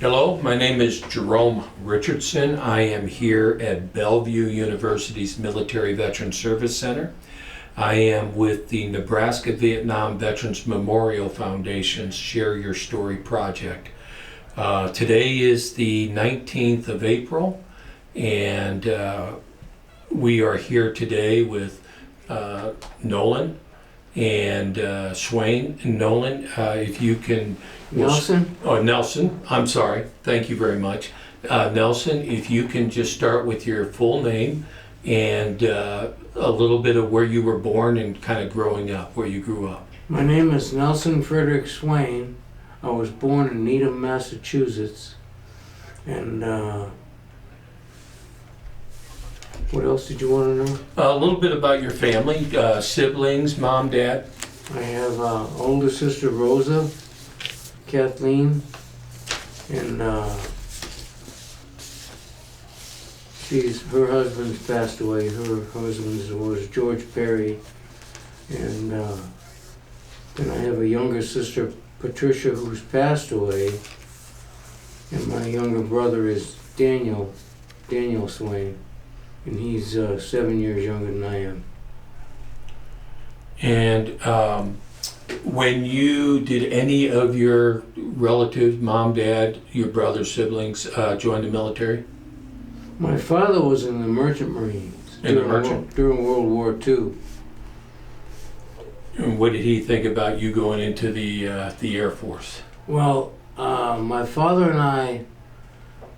Hello, my name is Jerome Richardson. I am here at Bellevue University's Military Veteran Service Center. I am with the Nebraska Vietnam Veterans Memorial Foundation's Share Your Story project. Today is the 19th of April, and we are here today with Nolan and Swain. Nolan, if you can... Nelson? Oh, Nelson, I'm sorry. Thank you very much. Nelson, if you can just start with your full name and a little bit of where you were born and kind of growing up, where you grew up. My name is Nelson Frederick Swain. I was born in Needham, Massachusetts. And what else did you want to know? A little bit about your family, siblings, mom, dad. I have an older sister, Rosa, Kathleen, and her husband's passed away. Her husband was George Perry, and then I have a younger sister, Patricia, who's passed away, and my younger brother is Daniel Swain, and he's 7 years younger than I am. And did any of your relatives, mom, dad, your brothers, siblings, join the military? My father was in the Merchant Marines during World War II. And what did he think about you going into the Air Force? Well, my father and I,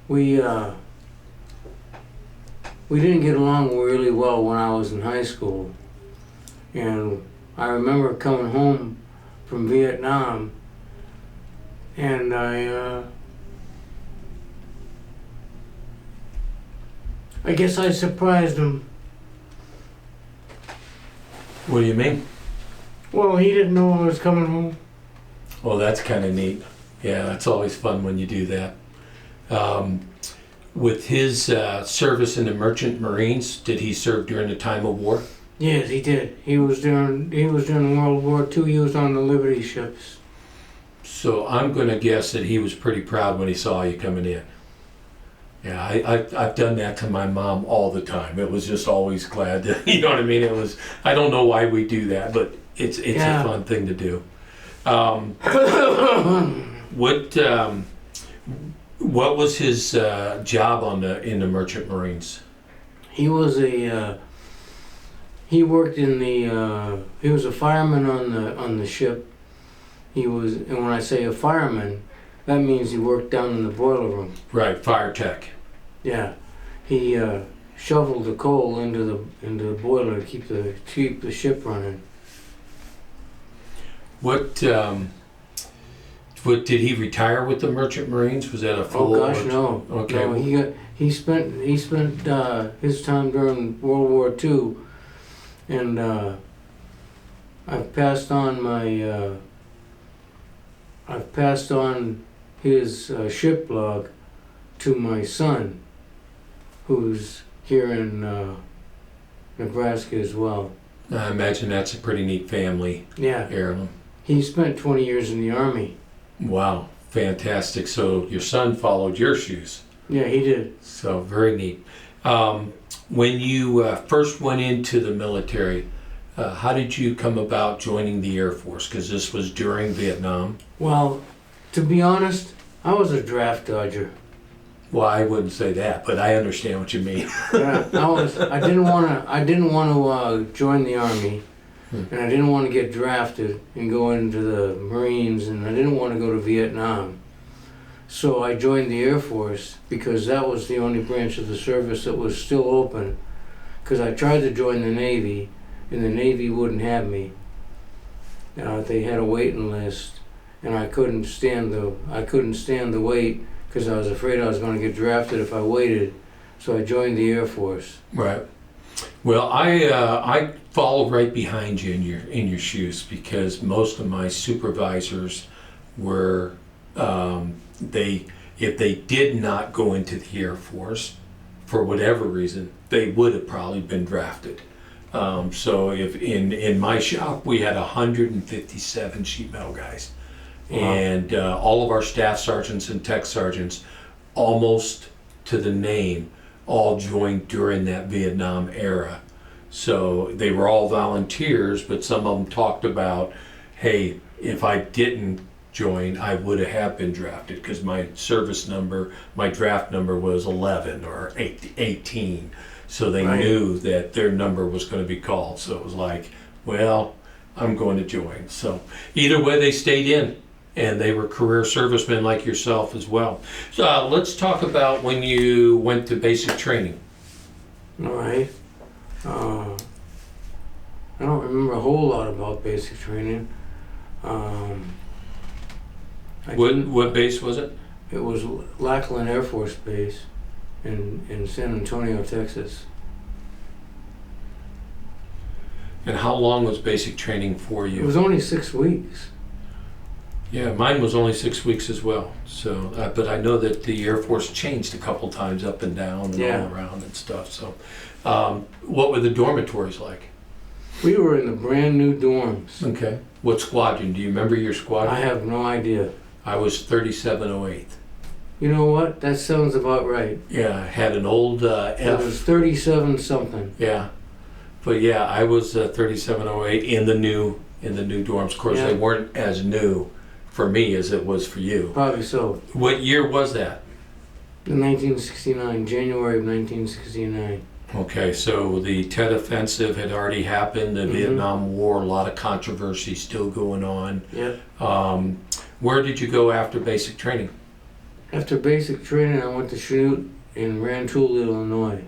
we didn't get along really well when I was in high school, and I remember coming home from Vietnam, and I guess I surprised him. What do you mean? Well, he didn't know I was coming home. Well, that's kind of neat. Yeah, it's always fun when you do that. With his service in the Merchant Marines, did he serve during the time of war? Yes, he did. He was during World War II. He was on the Liberty ships. So I'm going to guess that he was pretty proud when he saw you coming in. Yeah, I've done that to my mom all the time. It was just always glad to, you know what I mean? It was, I don't know why we do that, but it's a fun thing to do. What was his job in the Merchant Marines? He was he worked in he was a fireman on the ship. And when I say a fireman, that means he worked down in the boiler room. Right, fire tech. Yeah, he shoveled the coal into the boiler to keep the ship running. What did he retire with the Merchant Marines? Was that a full? Oh gosh, no. Okay. No, he spent his time during World War II, and I've passed on his ship log to my son, who's here in Nebraska as well. I imagine that's a pretty neat family heirloom. He spent 20 years in the Army. Wow, fantastic. So your son followed your shoes. Yeah, he did. So very neat. When you first went into the military, how did you come about joining the Air Force? Because this was during Vietnam. Well, to be honest, I was a draft dodger. Well, I wouldn't say that, but I understand what you mean. Yeah, I didn't want to join the Army, and I didn't want to get drafted and go into the Marines, and I didn't want to go to Vietnam. So I joined the Air Force because that was the only branch of the service that was still open. Because I tried to join the Navy, and the Navy wouldn't have me. They had a waiting list, and I couldn't stand the wait because I was afraid I was going to get drafted if I waited. So I joined the Air Force. Right. Well, I followed right behind you in your shoes because most of my supervisors were if they did not go into the Air Force for whatever reason, they would have probably been drafted. So if in my shop we had 157 sheet metal guys, And all of our staff sergeants and tech sergeants, almost to the name, all joined during that Vietnam era. So they were all volunteers, but some of them talked about, hey, if I didn't join, I would have been drafted because my service number, my draft number was 11 or 18. So they knew that their number was going to be called. So it was like, well, I'm going to join. So either way, they stayed in, and they were career servicemen like yourself as well. So let's talk about when you went to basic training. All right. I don't remember a whole lot about basic training. What base was it? It was Lackland Air Force Base in San Antonio, Texas. And how long was basic training for you? It was only 6 weeks. Yeah, mine was only 6 weeks as well. So, but I know that the Air Force changed a couple times up and down and all around and stuff. So, what were the dormitories like? We were in the brand new dorms. Okay. What squadron? Do you remember your squadron? I have no idea. I was 3708. You know what? That sounds about right. Yeah, I had an old It F. was 37 something. Yeah, but yeah, I was 3708 in the new dorms. Of course, they weren't as new for me as it was for you. Probably so. What year was that? In 1969, January of 1969. Okay, so the Tet Offensive had already happened, the Vietnam War, a lot of controversy still going on. Yep. Where did you go after basic training? After basic training, I went to Chanute in Rantoul, Illinois.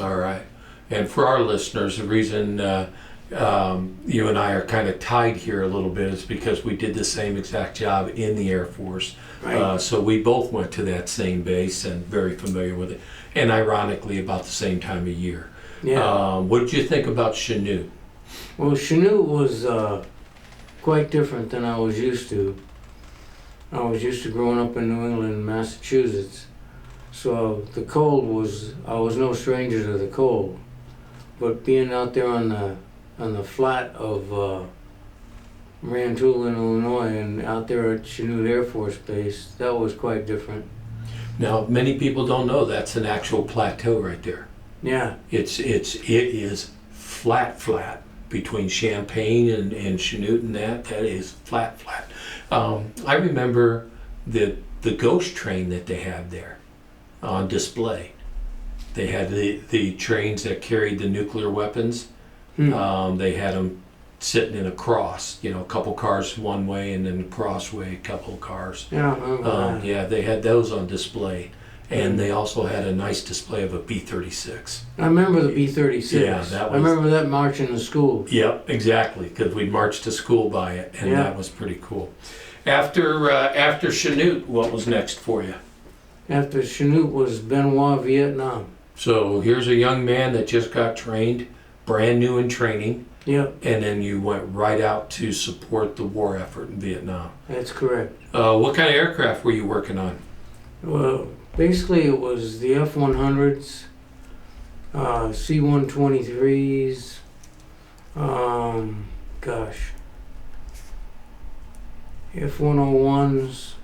All right. And for our listeners, the reason you and I are kind of tied here a little bit is because we did the same exact job in the Air Force. Right. So we both went to that same base and very familiar with it. And ironically, about the same time of year. Yeah. What did you think about Chanute? Well, Chanute was quite different than I was used to. I was used to growing up in New England, Massachusetts. So the cold I was no stranger to the cold. But being out there on the flat of Rantoul in Illinois and out there at Chanute Air Force Base, that was quite different. Now, many people don't know that's an actual plateau right there. Yeah. It is flat between Champaign and Chanute and that is flat. I remember the ghost train that they had there on display. They had the trains that carried the nuclear weapons. They had them sitting in a cross, a couple cars one way and then crossway, a couple cars. Yeah. Yeah, they had those on display. And they also had a nice display of a B-36. I remember the B-36. Yeah, I remember that marching to school. Yep, exactly, because we'd march to school by it, and that was pretty cool. After Chanute, what was next for you? After Chanute was Benoit, Vietnam. So here's a young man that just got trained, brand new in training. Yep. And then you went right out to support the war effort in Vietnam. That's correct. What kind of aircraft were you working on? Well, basically it was the F-100s, C-123s, F-101s,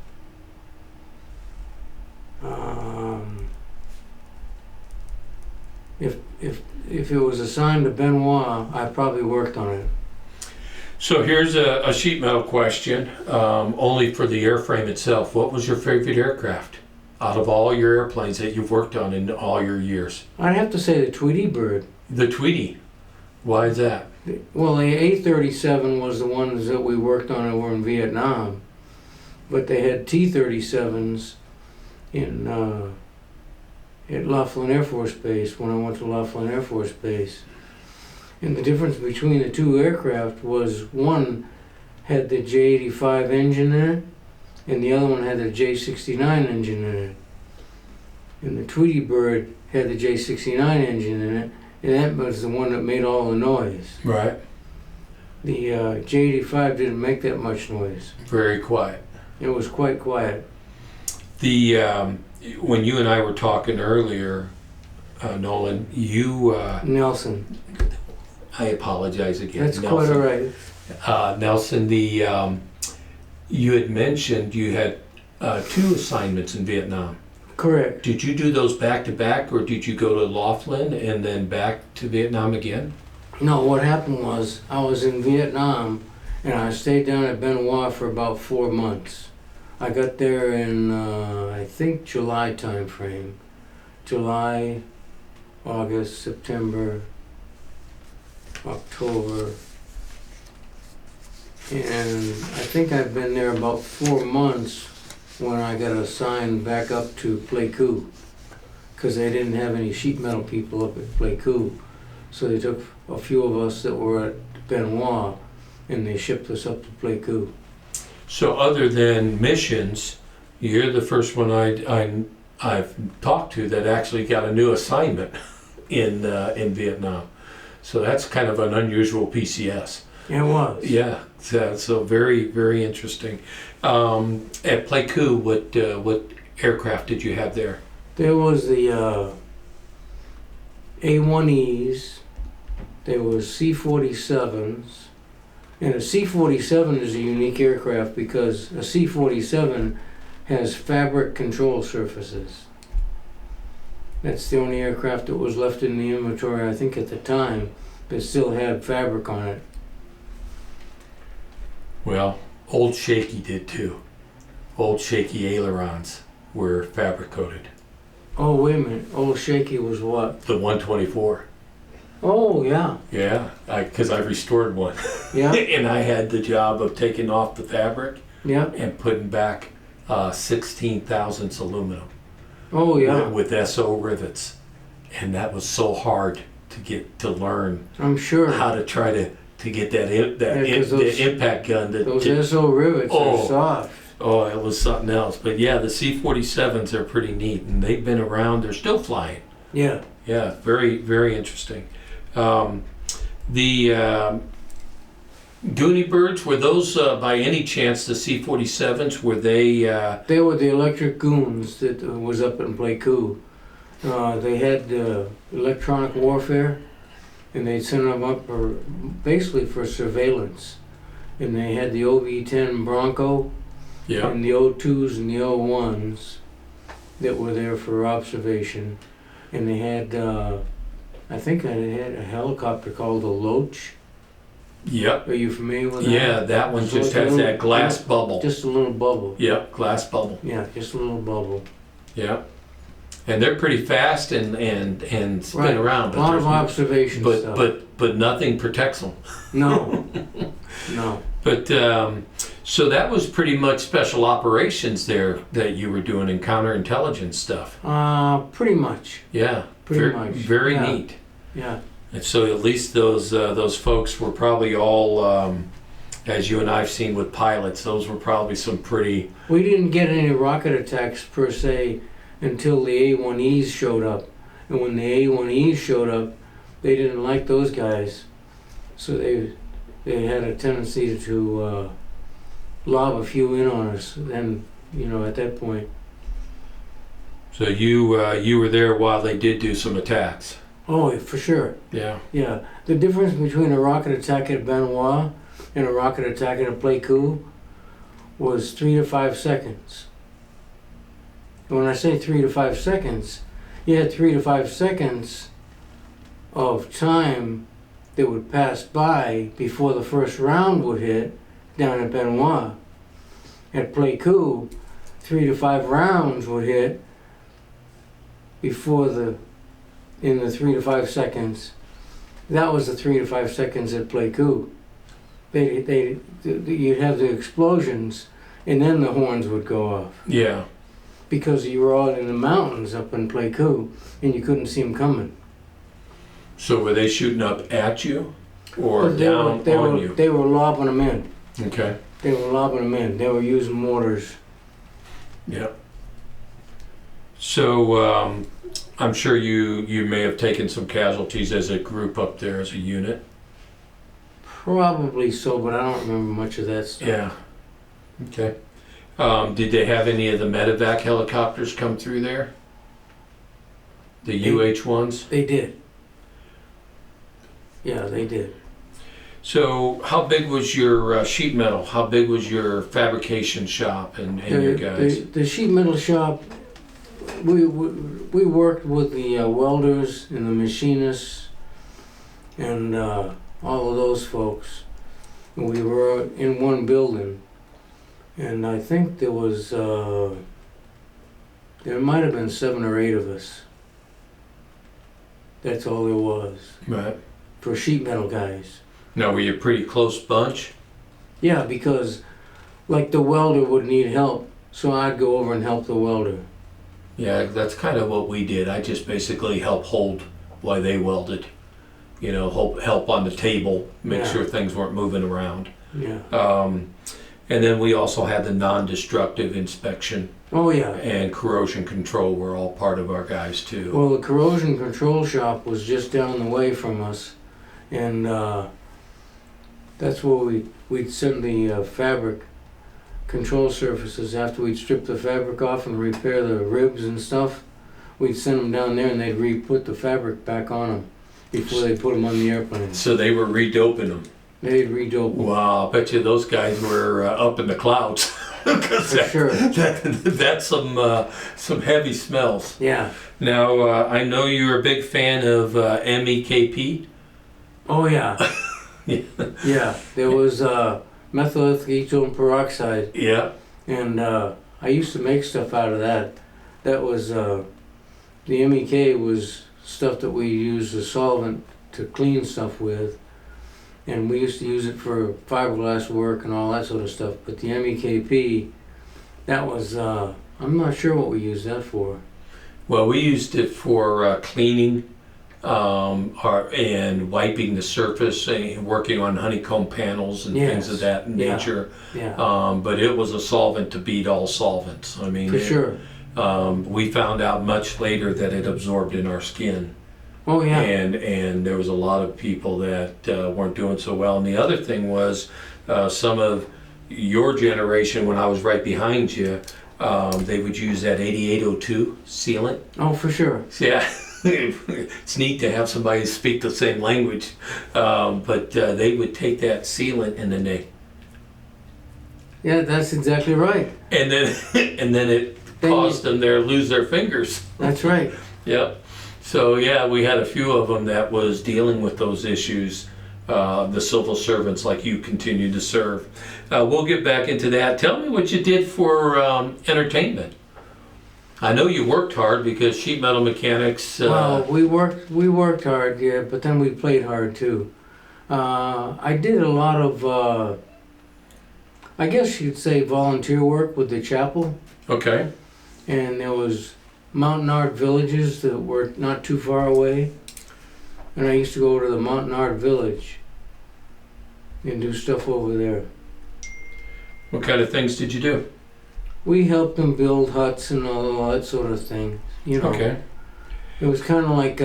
if it was assigned to Benoit, I probably worked on it. So here's a sheet metal question, only for the airframe itself. What was your favorite aircraft out of all your airplanes that you've worked on in all your years? I'd have to say the Tweety Bird. The Tweety. Why is that? Well, the A-37 was the ones that we worked on over in Vietnam, but they had T-37s at Laughlin Air Force Base when I went to Laughlin Air Force Base. And the difference between the two aircraft was one had the J-85 engine in it, and the other one had the J-69 engine in it. And the Tweety Bird had the J-69 engine in it, and that was the one that made all the noise. Right. The J-85 didn't make that much noise. Very quiet. It was quite quiet. When you and I were talking earlier, Nolan, Nelson. I apologize again. That's Nelson. quite all right. Nelson, You had mentioned you had 2 assignments in Vietnam. Correct. Did you do those back to back, or did you go to Laughlin and then back to Vietnam again? No, what happened was I was in Vietnam and I stayed down at Ben Hoa for about 4 months. I got there in, I think, July time frame. July, August, September, October. And I think I've been there about 4 months when I got assigned back up to Pleiku, because they didn't have any sheet metal people up at Pleiku. So they took a few of us that were at Ben Hoa and they shipped us up to Pleiku. So other than missions, you're the first one I've talked to that actually got a new assignment in Vietnam. So that's kind of an unusual PCS. It was. Yeah, so very, very interesting. At Pleiku, what aircraft did you have there? There was the A1Es, there was C-47s, and a C-47 is a unique aircraft because a C-47 has fabric control surfaces. That's the only aircraft that was left in the inventory, I think at the time, that still had fabric on it. Well, Old Shaky did too. Old Shaky ailerons were fabric coated. Oh, wait a minute. Old Shaky was what? The 124. Oh, yeah. Yeah, because I restored one. Yeah. And I had the job of taking off the fabric Yeah. and putting back 16 thousandths aluminum. Oh, yeah. With SO rivets. And that was so hard to get to learn I'm sure. how to try to get the those- impact gun Those to SO rivets Oh. are soft. oh, it was something else. But yeah, the C-47s are pretty neat, and they've been around. They're still flying. Yeah. Yeah, very, very interesting. The Goonie Birds, were those by any chance the C-47s? Were they? They were the electric goons that was up in Pleiku. They had electronic warfare, and they'd send them up for basically for surveillance. And they had the OV-10 Bronco Yeah. and the O2s and the O1s that were there for observation. And they had, I think they had a helicopter called a Loach. Yep. Are you familiar with that? Yeah, that one So just it's a has little- that glass bubble. Just a little bubble. Yep, glass bubble. Yeah, just a little bubble. Yep. And they're pretty fast and spin Right. around. A lot of there's- observation stuff. but nothing protects them. No. No. But so that was pretty much special operations there that you were doing in counterintelligence stuff. Pretty much. Yeah, Pretty much. Very Yeah. neat. Yeah. And so at least those folks were probably all, as you and I've seen with pilots, those were probably some pretty. We didn't get any rocket attacks per se until the A1Es showed up. And when the A1Es showed up, they didn't like those guys. So they had a tendency to lob a few in on us. And, at that point. So you were there while they did do some attacks. Oh, for sure. Yeah. Yeah. The difference between a rocket attack at Ben Hoa and a rocket attack at Pleiku was 3 to 5 seconds. And when I say 3 to 5 seconds, you had 3 to 5 seconds of time that would pass by before the first round would hit down at Ben Hoa. At Pleiku, 3 to 5 rounds would hit before in the 3 to 5 seconds. That was the 3 to 5 seconds at Pleiku. You'd have the explosions, and then the horns would go off. Yeah. Because you were all in the mountains up in Pleiku, and you couldn't see them coming. So were they shooting up at you or They down on you? They were lobbing them in. Okay. They were lobbing them in. They were using mortars. Yeah. So I'm sure you may have taken some casualties as a group up there as a unit. Probably so, but I don't remember much of that stuff. Yeah. Okay. Did they have any of the medevac helicopters come through there? The UH ones? They did. Yeah, they did. So how big was your sheet metal? How big was your fabrication shop and your guys? The sheet metal shop, we worked with the welders and the machinists and all of those folks. And we were in one building, and I think there was there might have been 7 or 8 of us. That's all there was Right. for sheet metal guys. Now, were you a pretty close bunch? Yeah, because like the welder would need help, so I'd go over and help the welder. Yeah, that's kind of what we did. I just basically helped hold while they welded. You know, help on the table, make Yeah. sure things weren't moving around. Yeah. And then we also had the non-destructive inspection Oh yeah. and corrosion control were all part of our guys too. Well, the corrosion control shop was just down the way from us, and that's where we'd send the fabric control surfaces after we'd strip the fabric off and repair the ribs and stuff. We'd send them down there and they'd re-put the fabric back on them before they put them on the airplane. So they were redoping them. They'd redope them. Wow, I bet you those guys were up in the clouds. For sure. That's some heavy smells. Yeah. Now, I know you're a big fan of MEKP. Oh yeah. Yeah. Yeah. There was methyl ketone peroxide, Yeah. and I used to make stuff out of that. That was the MEK was stuff that we used as solvent to clean stuff with, and we used to use it for fiberglass work and all that sort of stuff. But the MEKP, that was I'm not sure what we used that for. Well, we used it for cleaning and wiping the surface, working on honeycomb panels and things of that nature. Yeah. But it was a solvent to beat all solvents. I mean, For sure. We found out much later that it absorbed in our skin. Oh yeah. And there was a lot of people that weren't doing so well. And the other thing was some of your generation, when I was right behind you, they would use that 8802 sealant. Oh, for sure. Yeah. It's neat to have somebody speak the same language, but they would take that sealant and then Yeah, that's exactly right. and then it caused them to lose their fingers. That's right. Yep. So yeah, we had a few of them that was dealing with those issues. The civil servants like you continue to serve. We'll get back into that. Tell me what you did for entertainment. I know you worked hard because sheet metal mechanics. Well, we worked hard, yeah, but then we played hard too. I did a lot of, I guess you'd say, volunteer work with the chapel, Okay. and there was mountain art villages that were not too far away, and I used to go to the mountain art village and do stuff over there. What kind of things did you do? We helped them build huts and all that sort of thing. You know, Okay. it was kind of like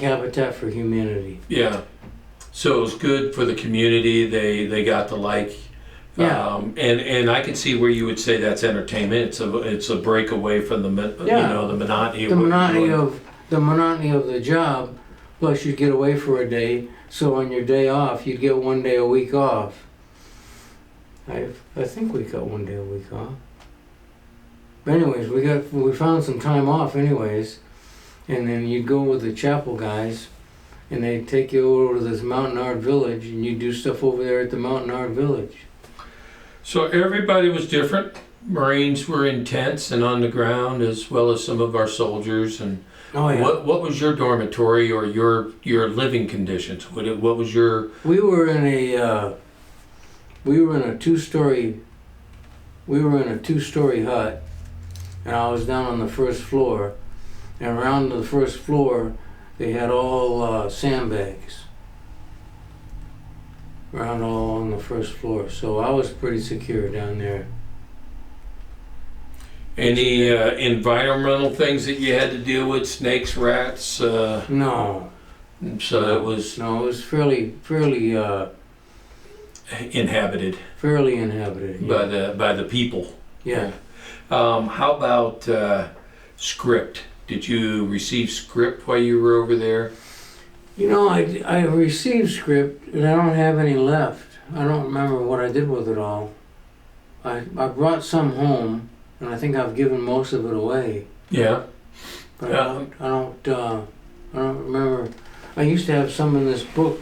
Habitat for Humanity. Yeah. So it was good for the community. They got to like. Yeah. And I can see where you would say that's entertainment. It's a break away from the the monotony. The monotony of the job. Plus, you'd get away for a day. So on your day off, you'd get 1 day a week off. I think we got 1 day a week off. But anyways, we found some time off anyways, and then you'd go with the chapel guys, and they'd take you over to this mountain art village, and you'd do stuff over there at the mountain art village. So everybody was different. Marines were intense and on the ground, as well as some of our soldiers. And Oh yeah. what was your dormitory or your living conditions? What was your? We were in a two-story hut, and I was down on the first floor, and around the first floor they had all sandbags around all on the first floor, so I was pretty secure down there. Any environmental things that you had to deal with? Snakes, rats? No. So it was No, it was fairly inhabited inhabited. Yeah. by the people. Yeah. How about script? Did you receive script while you were over there? You know, I received script and I don't have any left. I don't remember what I did with it all. I brought some home and I think I've given most of it away. Yeah. But I don't remember. I used to have some in this book.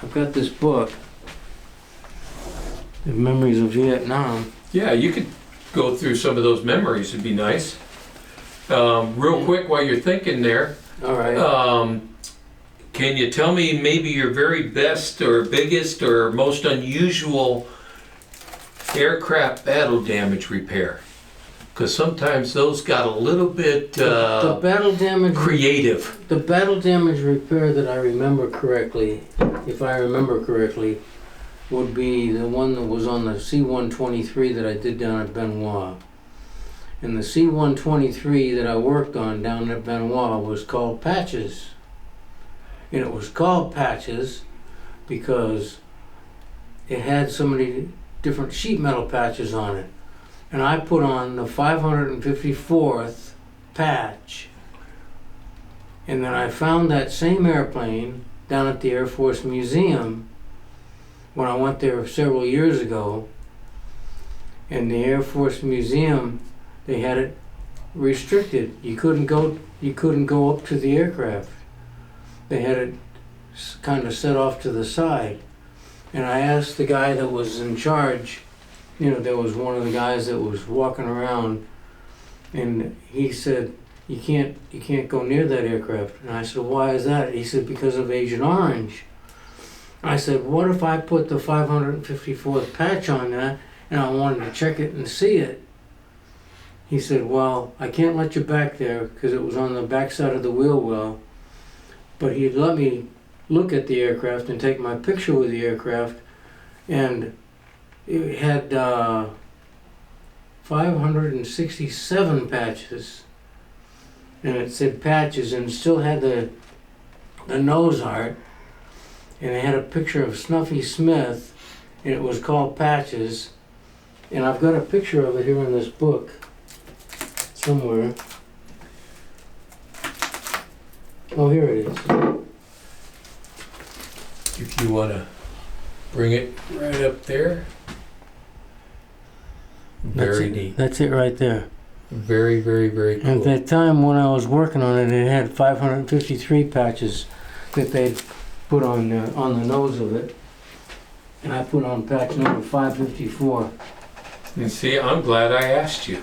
I've got this book, The Memories of Vietnam. Yeah, you could go through some of those memories. It'd be nice. Real quick, while you're thinking there, All right. can you tell me maybe your very best or biggest or most unusual aircraft battle damage repair? Because sometimes those got a little bit The battle damage creative. The battle damage repair that I remember correctly, if I remember correctly, would be the one that was on the C-123 that I did down at Benoit. And the C-123 that I worked on down at Benoit was called Patches. And it was called Patches because it had so many different sheet metal patches on it. And I put on the 554th patch. And then I found that same airplane down at the Air Force Museum when I went there several years ago. And the Air Force Museum, they had it restricted. You couldn't go up to the aircraft. They had it kind of set off to the side. And I asked the guy that was in charge, you know, there was one of the guys that was walking around, and he said, you can't go near that aircraft. And I said, why is that? He said, because of Agent Orange. I said, what if I put the 554th patch on that and I wanted to check it and see it? He said, well, I can't let you back there because it was on the back side of the wheel well, but he'd let me look at the aircraft and take my picture with the aircraft, and it had 567 patches, and it said Patches, and still had the nose art, and it had a picture of Snuffy Smith, and it was called Patches, and I've got a picture of it here in this book somewhere. Oh, here it is. If you want to bring it right up there. Very neat. That's it right there. Very, very, very cool. At that time when I was working on it, it had 553 patches that they'd put on the nose of it. And I put on patch number 554. And see, I'm glad I asked you.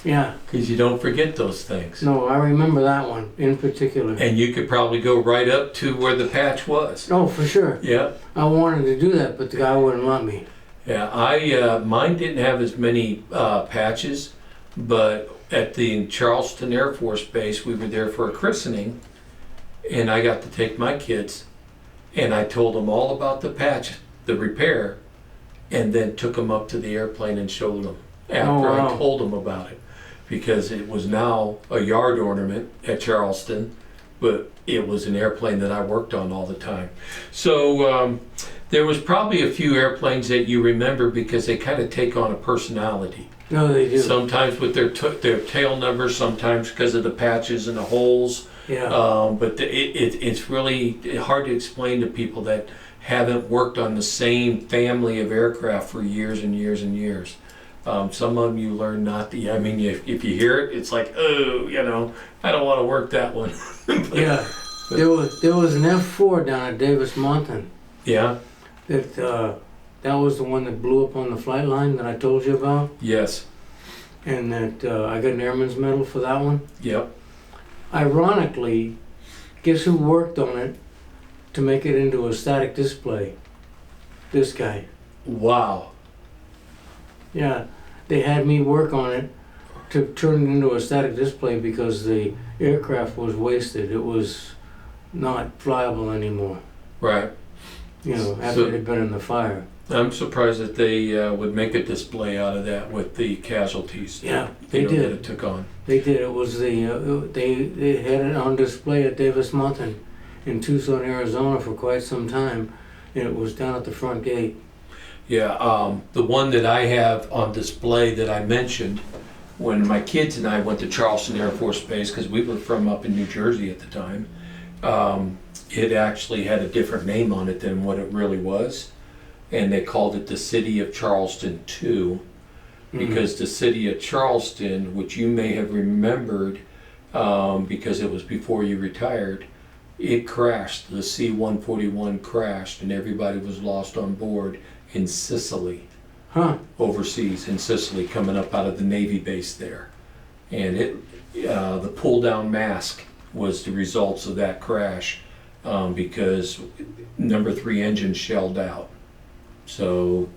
Yeah. Because you don't forget those things. No, I remember that one in particular. And you could probably go right up to where the patch was. Oh, for sure. Yeah. I wanted to do that, but the guy wouldn't let me. Yeah, mine didn't have as many patches, but at the Charleston Air Force Base, we were there for a christening, and I got to take my kids, and I told them all about the patch, the repair, and then took them up to the airplane and showed them after I told them about it, because it was now a yard ornament at Charleston, but it was an airplane that I worked on all the time. So there was probably a few airplanes that you remember because they kind of take on a personality. No, they do. Sometimes with their tail numbers, sometimes because of the patches and the holes. Yeah. But it's really hard to explain to people that haven't worked on the same family of aircraft for years and years and years. Some of them you learn not to. I mean, if you hear it, it's like, oh, I don't want to work that one. Yeah. There was an F4 down at Davis Mountain. Yeah. That was the one that blew up on the flight line that I told you about. Yes. And that I got an Airman's Medal for that one. Yep. Ironically, guess who worked on it to make it into a static display? This guy. Wow. Yeah, they had me work on it to turn it into a static display because the aircraft was wasted. It was not flyable anymore. Right. After it had been in the fire. I'm surprised that they would make a display out of that with the casualties. Yeah, they did. That it took on. They did. It was they had it on display at Davis Mountain in Tucson, Arizona for quite some time, and it was down at the front gate. Yeah, the one that I have on display that I mentioned when my kids and I went to Charleston Air Force Base, because we were from up in New Jersey at the time, it actually had a different name on it than what it really was. And they called it the City of Charleston 2, because the City of Charleston, which you may have remembered because it was before you retired, it crashed. The C-141 crashed and everybody was lost on board in Sicily. Huh. Overseas in Sicily, coming up out of the Navy base there. And the pull-down mask was the results of that crash, because number 3 engine shelled out. So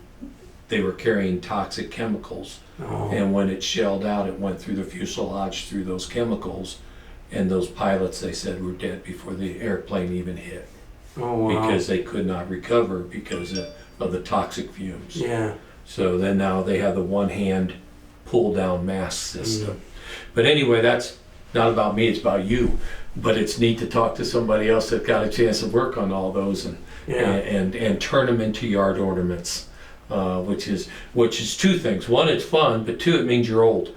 they were carrying toxic chemicals. Oh. And when it shelled out, it went through the fuselage through those chemicals. And those pilots, they said, were dead before the airplane even hit. Oh, wow. Because they could not recover because of the toxic fumes. Yeah. So then now they have the one-hand pull-down mask system. But anyway, that's not about me, it's about you. But it's neat to talk to somebody else that got a chance to work on all those and turn them into yard ornaments, which is 2 things. 1, it's fun, but 2, it means you're old.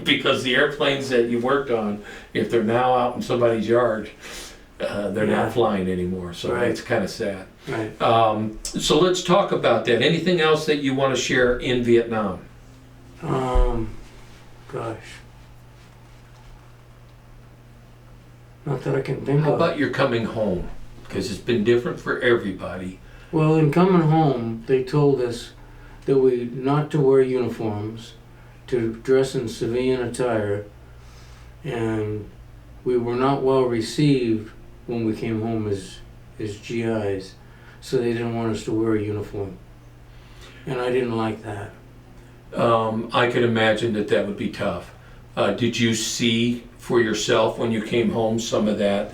Because the airplanes that you worked on, if they're now out in somebody's yard, they're not flying anymore. So it's kind of sad. Right. So let's talk about that. Anything else that you want to share in Vietnam? Gosh. Not that I can think How of. about your coming home? Because it's been different for everybody. Well, in coming home, they told us that we not to wear uniforms, to dress in civilian attire, and we were not well received when we came home as GIs, so they didn't want us to wear a uniform. And I didn't like that. I could imagine that would be tough. Did you see for yourself when you came home some of that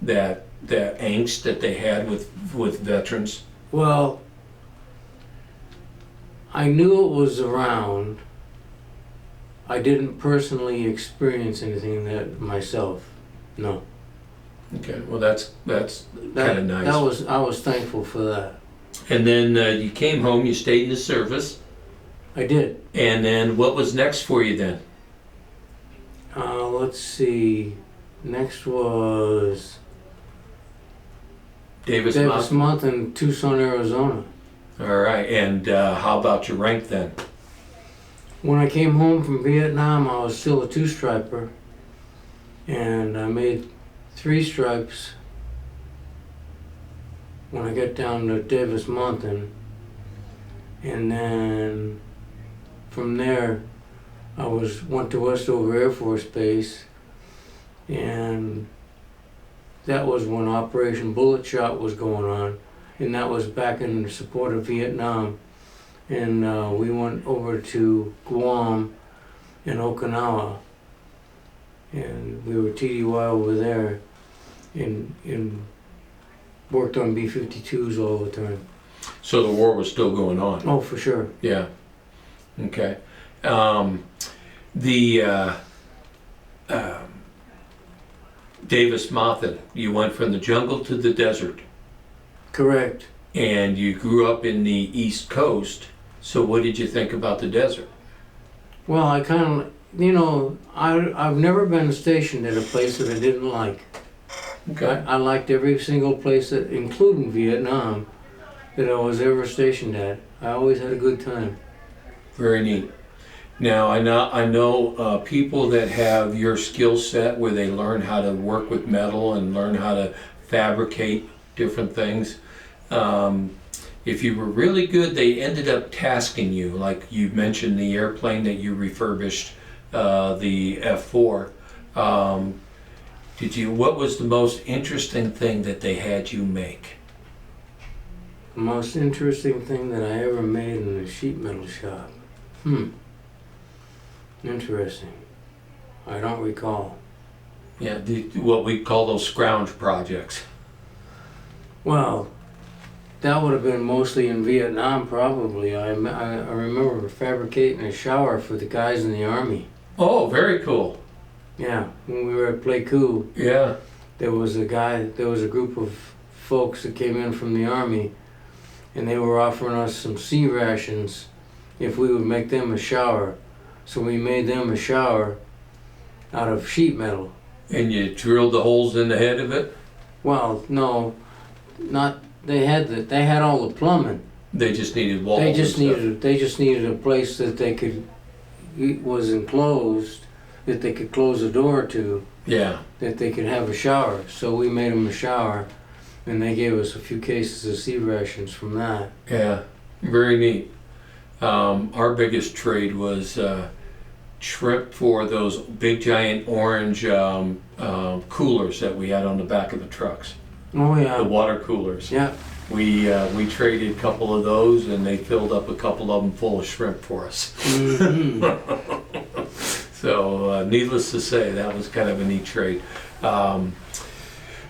that angst that they had with veterans? Well, I knew it was around. I didn't personally experience anything that myself. No. Okay, well that's kind of nice. I was thankful for that. And then you came home, you stayed in the service. I did. And then what was next for you then? Let's see. Next was Davis Month in Tucson, Arizona. All right, and how about your rank then? When I came home from Vietnam, I was still a 2-striper, and I made 3 stripes when I got down to Davis Mountain, and then from there I went to Westover Air Force Base, and that was when Operation Bullet Shot was going on, and that was back in support of Vietnam. And we went over to Guam and Okinawa, and we were TDY over there, and worked on B-52s all the time. So the war was still going on? Oh, for sure. Yeah. Okay. Davis Monthan, you went from the jungle to the desert. Correct. And you grew up in the East Coast, so what did you think about the desert? Well, I kind of, I've never been stationed at a place that I didn't like. Okay. I liked every single place, including Vietnam, that I was ever stationed at. I always had a good time. Very neat. Now, I know people that have your skill set where they learn how to work with metal and learn how to fabricate different things. If you were really good, they ended up tasking you, like you mentioned the airplane that you refurbished, the F4. What was the most interesting thing that they had you make? The most interesting thing that I ever made in a sheet metal shop. Interesting. I don't recall. Yeah, what we call those scrounge projects. Well, that would have been mostly in Vietnam, probably. I remember fabricating a shower for the guys in the Army. Oh, very cool. Yeah, when we were at Pleiku, Yeah. there was a group of folks that came in from the Army, and they were offering us some sea rations if we would make them a shower. So we made them a shower out of sheet metal, And you drilled the holes in the head of it? Well, no, not, they had all the plumbing. They just needed walls They and just stuff. needed a place that they could, it was enclosed, that they could close the door to, Yeah. that they could have a shower. So we made them a shower, and they gave us a few cases of sea rations from that. Yeah. Very neat. Our biggest trade was shrimp for those big giant orange coolers that we had on the back of the trucks. Oh The yeah, water coolers. yeah. We traded a couple of those, and they filled up a couple of them full of shrimp for us. Mhm. So needless to say, that was kind of a neat trade.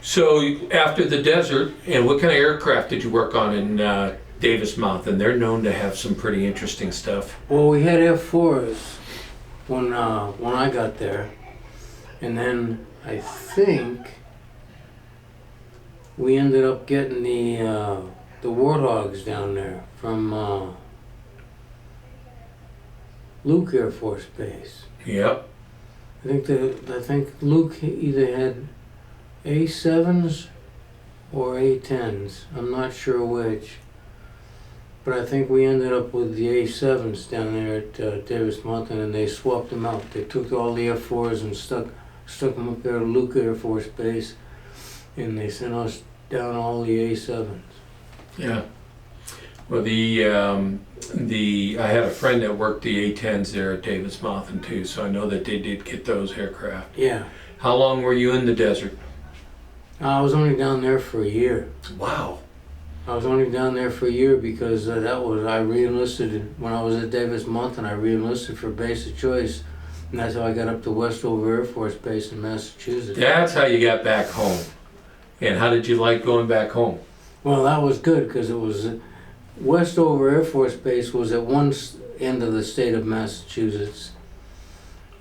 So after the desert, and what kind of aircraft did you work on in Davis Mountain? They're known to have some pretty interesting stuff. Well, we had F4s when I got there, and then I think we ended up getting the Warthogs down there from Luke Air Force Base. Yep. I think Luke either had A7s or A10s. I'm not sure which. But I think we ended up with the A7s down there at Davis Mountain, and they swapped them out. They took all the F4s and stuck them up there at Luke Air Force Base, and they sent us down all the A7s. Yeah. Well, I had a friend that worked the A-10s there at Davis Mountain too, so I know that they did get those aircraft. Yeah. How long were you in the desert? I was only down there for a year. Wow. I was only down there for a year because I re-enlisted when I was at Davis Mountain. I re-enlisted for basic choice, and that's how I got up to Westover Air Force Base in Massachusetts. That's how you got back home. And how did you like going back home? Well, that was good because it was Westover Air Force Base was at one end of the state of Massachusetts,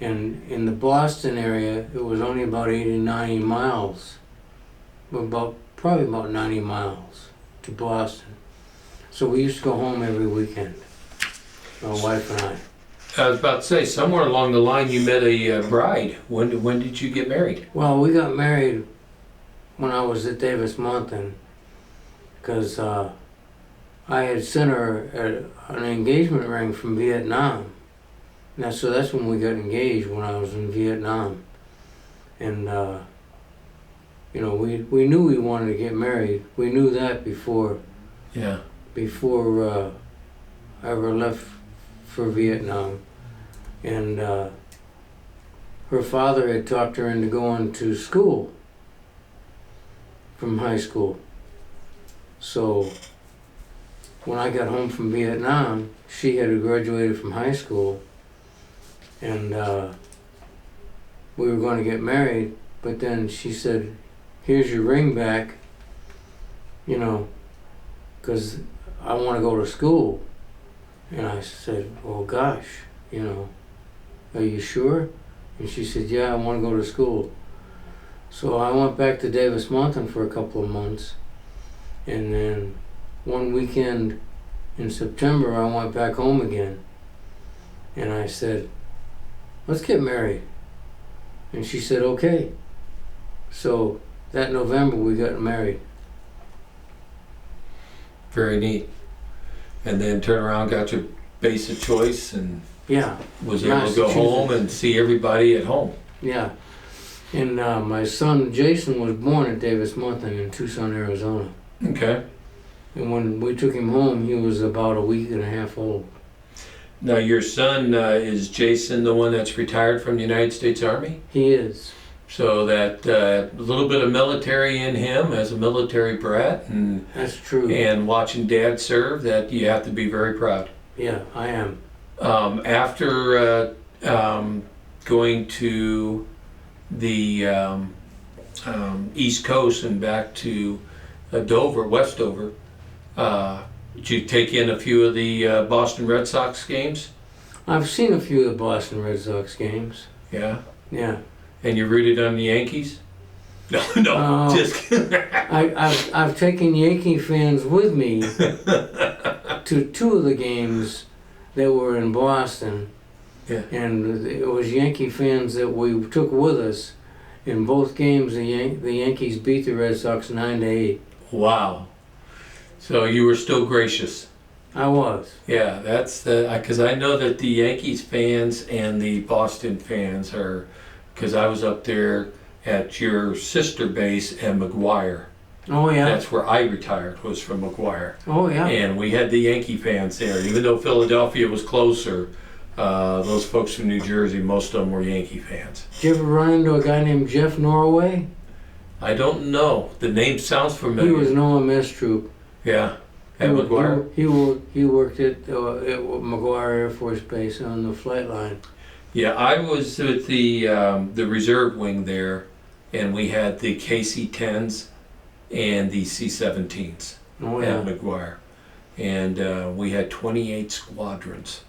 and in the Boston area it was only about 80, 90 miles, probably about 90 miles to Boston. So we used to go home every weekend, my wife and I. I was about to say, somewhere along the line you met a bride. When did you get married? Well, we got married when I was at Davis Mountain because I had sent her an engagement ring from Vietnam. So that's when we got engaged, when I was in Vietnam. And, we knew we wanted to get married. We knew that before Yeah. I ever left for Vietnam. And her father had talked her into going to school from high school. So when I got home from Vietnam, she had graduated from high school, and we were going to get married, but then she said, "Here's your ring back, because I want to go to school." And I said, "Oh gosh, are you sure?" And she said, "Yeah, I want to go to school." So I went back to Davis Mountain for a couple of months, and then one weekend in September I went back home again, and I said, "Let's get married." And she said, "Okay." So that November we got married. Very neat. And then turn around, got your basic choice, and Yeah, was able to go home and see everybody at home. yeah. And my son Jason was born at Davis Mountain in Tucson, Arizona. Okay. And when we took him home, he was about a week and a half old. Now your son, is Jason the one that's retired from the United States Army? He is. So that a little bit of military in him as a military brat, and That's true. watching Dad serve, that you have to be very proud. Yeah, I am. After going to the East Coast and back to Dover, West Dover, did you take in a few of the Boston Red Sox games? I've seen a few of the Boston Red Sox games. Yeah. Yeah. And you rooted on the Yankees? No, just kidding. I've taken Yankee fans with me to two of the games that were in Boston. Yeah. And it was Yankee fans that we took with us, In both games, the Yankees beat the Red Sox 9-8. Wow. So you were still gracious. I was. Yeah, that's because I know that the Yankees fans and the Boston fans are, because I was up there at your sister base at McGuire. Oh yeah. That's where I retired, was from McGuire. Oh yeah. And we had the Yankee fans there. Even though Philadelphia was closer, those folks from New Jersey, most of them were Yankee fans. Did you ever run into a guy named Jeff Norway? I don't know. The name sounds familiar. He was an OMS troop. Yeah. At McGuire? He worked at McGuire Air Force Base on the flight line. Yeah, I was with the reserve wing there, and we had the KC-10s and the C-17s Oh yeah. at McGuire. And we had 28 squadrons.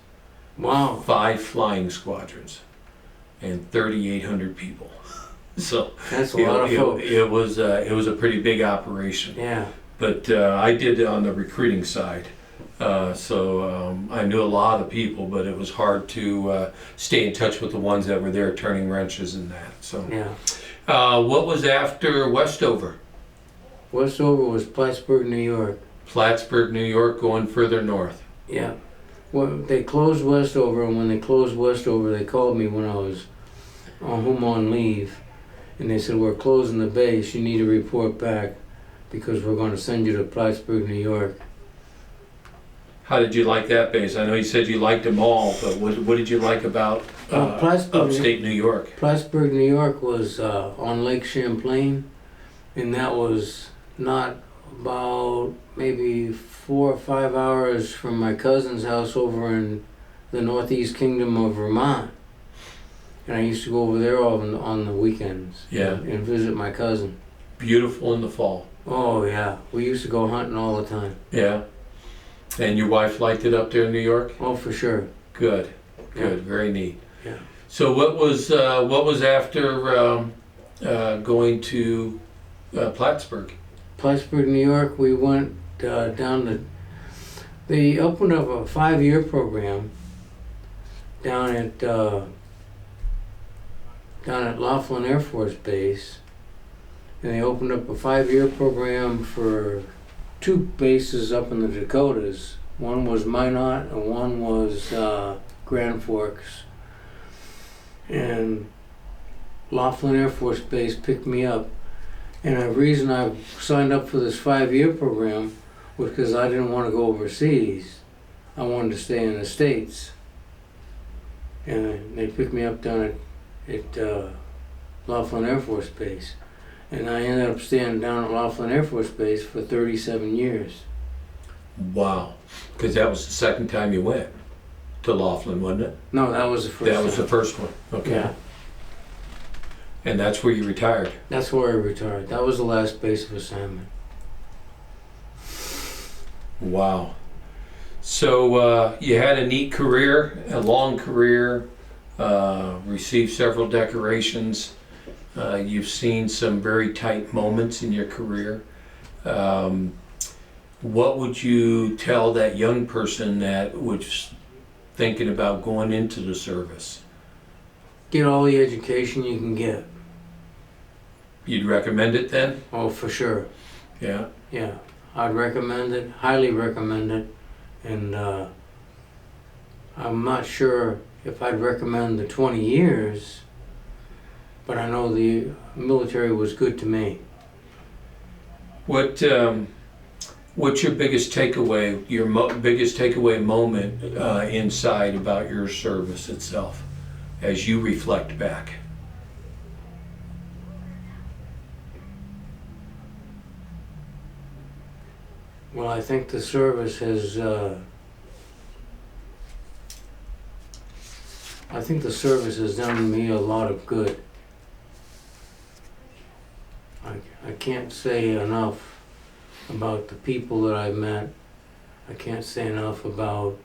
Wow. 5 flying squadrons. And 3,800 people. So That's a lot of folks. it was a pretty big operation. Yeah. But I did it on the recruiting side. So I knew a lot of people, but it was hard to stay in touch with the ones that were there turning wrenches and that. So Yeah. what was after Westover? Westover was Plattsburgh, New York. Plattsburgh, New York, going further north. Yeah. Well, they closed Westover, and when they closed Westover, they called me when I was home on leave, and they said, "We're closing the base. You need to report back because we're going to send you to Plattsburgh, New York." How did you like that base? I know you said you liked them all, but what did you like about upstate New York? Plattsburgh, New York was on Lake Champlain, and that was not about maybe 4 or 5 hours from my cousin's house over in the Northeast Kingdom of Vermont. And I used to go over there on the weekends. Yeah. And visit my cousin. Beautiful in the fall. Oh yeah, we used to go hunting all the time. Yeah. And your wife liked it up there in New York? Oh, for sure. Good. Yeah. Very neat. Yeah. So what was after going to Plattsburgh? Plattsburgh, New York, we went down to. They opened up a 5-year program down at Laughlin Air Force Base, and they opened up a 5-year program for 2 bases up in the Dakotas. One was Minot and one was Grand Forks. And Laughlin Air Force Base picked me up. And the reason I signed up for this 5-year program was because I didn't want to go overseas. I wanted to stay in the States. And they picked me up down at Laughlin Air Force Base. And I ended up staying down at Laughlin Air Force Base for 37 years. Wow. Because that was the second time you went to Laughlin, wasn't it? No, that was the first That was time. the first one. Okay. Yeah, And that's where you retired. that's where I retired. That was the last base of assignment. Wow. So you had a neat career, a long career, received several decorations. You've seen some very tight moments in your career. What would you tell that young person that was thinking about going into the service? Get all the education you can get. You'd recommend it then? Oh, for sure. Yeah. Yeah, I'd recommend it, highly recommend it. And I'm not sure if I'd recommend the 20 years, but I know the military was good to me. What's your biggest takeaway, your biggest takeaway moment inside about your service itself as you reflect back? Well, I think the service has done me a lot of good. I can't say enough about the people that I've met. I can't say enough about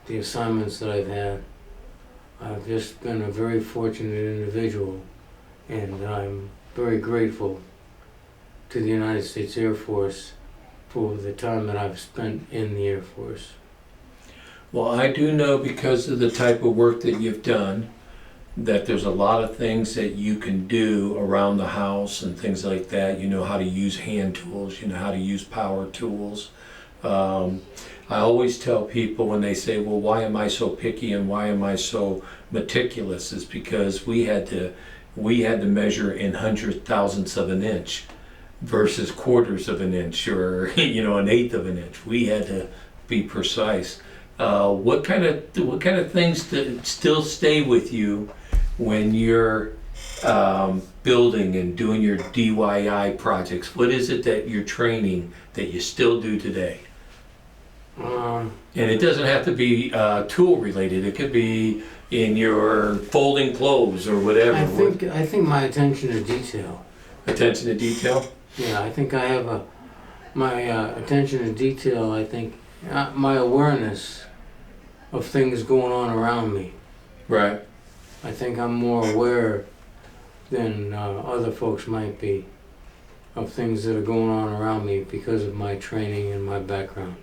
the assignments that I've had. I've just been a very fortunate individual, and I'm very grateful to the United States Air Force for the time that I've spent in the Air Force. Well, I do know, because of the type of work that you've done, that there's a lot of things that you can do around the house and things like that. You know how to use hand tools, you know how to use power tools. I always tell people when they say, well, why am I so picky and why am I so meticulous, is because we had to measure in hundred thousandths of an inch versus quarters of an inch, or an eighth of an inch. We had to be precise. What kind of things still stay with you when you're building and doing your DIY projects? What is it that you're training that you still do today? And it doesn't have to be tool related. It could be in your folding clothes or whatever. I think my attention to detail. Attention to detail? Yeah, I think I have my attention to detail. I think my awareness of things going on around me. Right. I think I'm more aware than other folks might be of things that are going on around me because of my training and my background.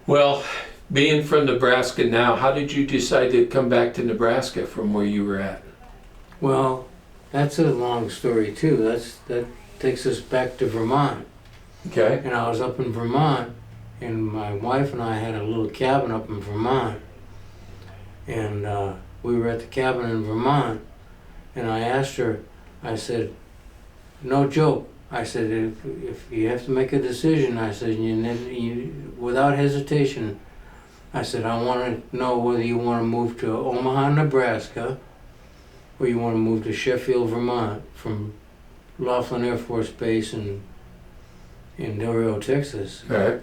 Well, being from Nebraska now, how did you decide to come back to Nebraska from where you were at? Well, that's a long story too. That takes us back to Vermont. Okay. And I was up in Vermont, and my wife and I had a little cabin up in Vermont. And we were at the cabin in Vermont, and I asked her, I said, no joke, I said, if you have to make a decision, I said, you without hesitation, I said, I want to know whether you want to move to Omaha, Nebraska, or you want to move to Sheffield, Vermont, from Laughlin Air Force Base in Del Rio, Texas. All right.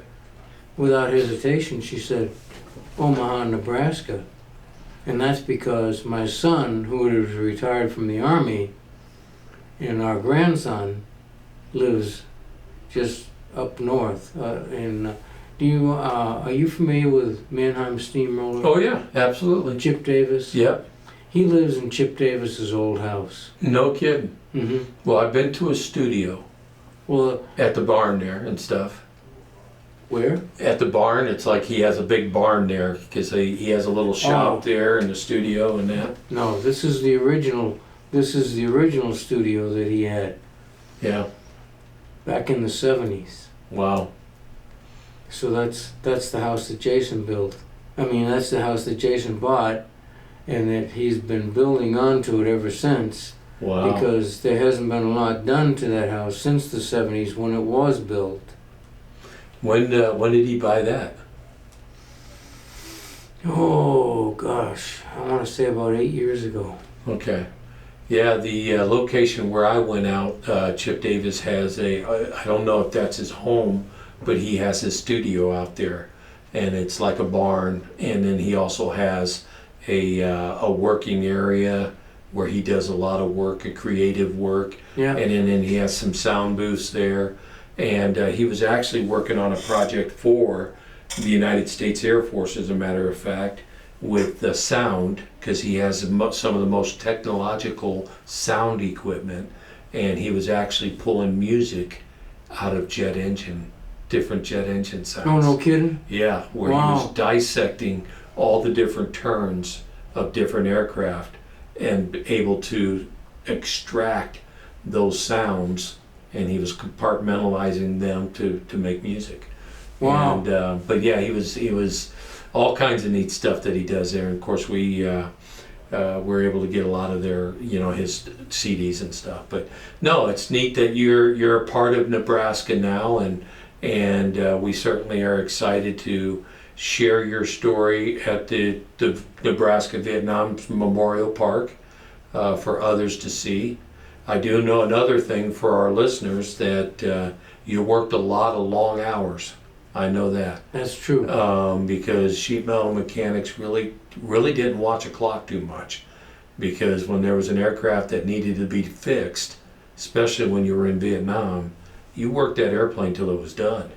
Without hesitation, she said, Omaha, Nebraska. And that's because my son, who was retired from the Army, and our grandson lives just up north. Are you familiar with Mannheim Steamroller? Oh yeah, absolutely. Chip Davis? Yep. He lives in Chip Davis's old house. No kidding. Mm-hmm. Well, I've been to his studio. Well, at the barn there and stuff. Where? At the barn. It's like he has a big barn there because he has a little shop there in the studio and that. No, this is the original. This is the original studio that he had. Yeah. Back in the 70s. Wow. So that's the house that Jason built. I mean, that's the house that Jason bought, and that he's been building onto it ever since. Wow. Because there hasn't been a lot done to that house since the 70s when it was built. When did he buy that? Oh gosh, I want to say about 8 years ago. Okay. Yeah, the location where I went out, Chip Davis has I don't know if that's his home, but he has his studio out there, and it's like a barn, and then he also has a working area where he does a lot of work, a creative work. Yeah. And then he has some sound booths there. And he was actually working on a project for the United States Air Force, as a matter of fact, with the sound, because he has some of the most technological sound equipment. And he was actually pulling music out of different jet engine sounds. Oh, no kidding? Yeah, where he was dissecting all the different turns of different aircraft and able to extract those sounds, and he was compartmentalizing them to make music. Wow. And but yeah, he was all kinds of neat stuff that he does there. And of course we were able to get a lot of their his CDs and stuff. But no, it's neat that you're a part of Nebraska now, and we certainly are excited to share your story at the Nebraska Vietnam Memorial Park for others to see. I do know another thing for our listeners, that you worked a lot of long hours. I know that. That's true. Because sheet metal mechanics really didn't watch a clock too much, because when there was an aircraft that needed to be fixed, especially when you were in Vietnam, you worked that airplane till it was done.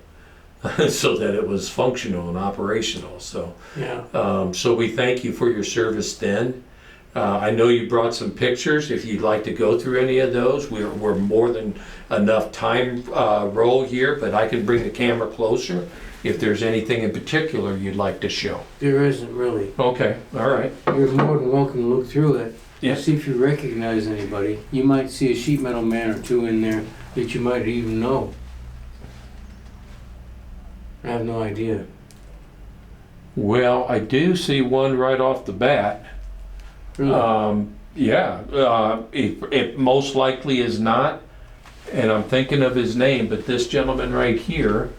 So that it was functional and operational. So, yeah. So we thank you for your service then. I know you brought some pictures. If you'd like to go through any of those, we're more than enough time roll here, but I can bring the camera closer if there's anything in particular you'd like to show. There isn't really. Okay, all right. You're more than welcome to look through it. Yeah. See if you recognize anybody. You might see a sheet metal man or two in there that you might even know. I have no idea. Well, I do see one right off the bat. Really? It most likely is not, and I'm thinking of his name, but this gentleman right here,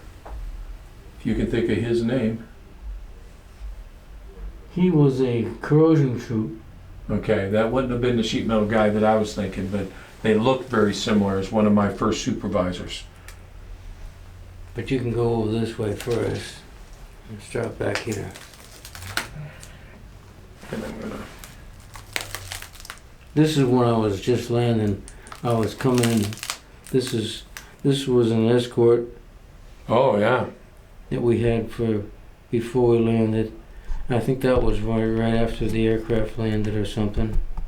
if you can think of his name. He was a corrosion troop. Okay, that wouldn't have been the sheet metal guy that I was thinking, but they looked very similar as one of my first supervisors. But you can go over this way first. Let's start back here. And I'm gonna, This is when I was just landing. I was coming in. This was an escort oh yeah, that we had for before we landed. I think that was right after the aircraft landed or something.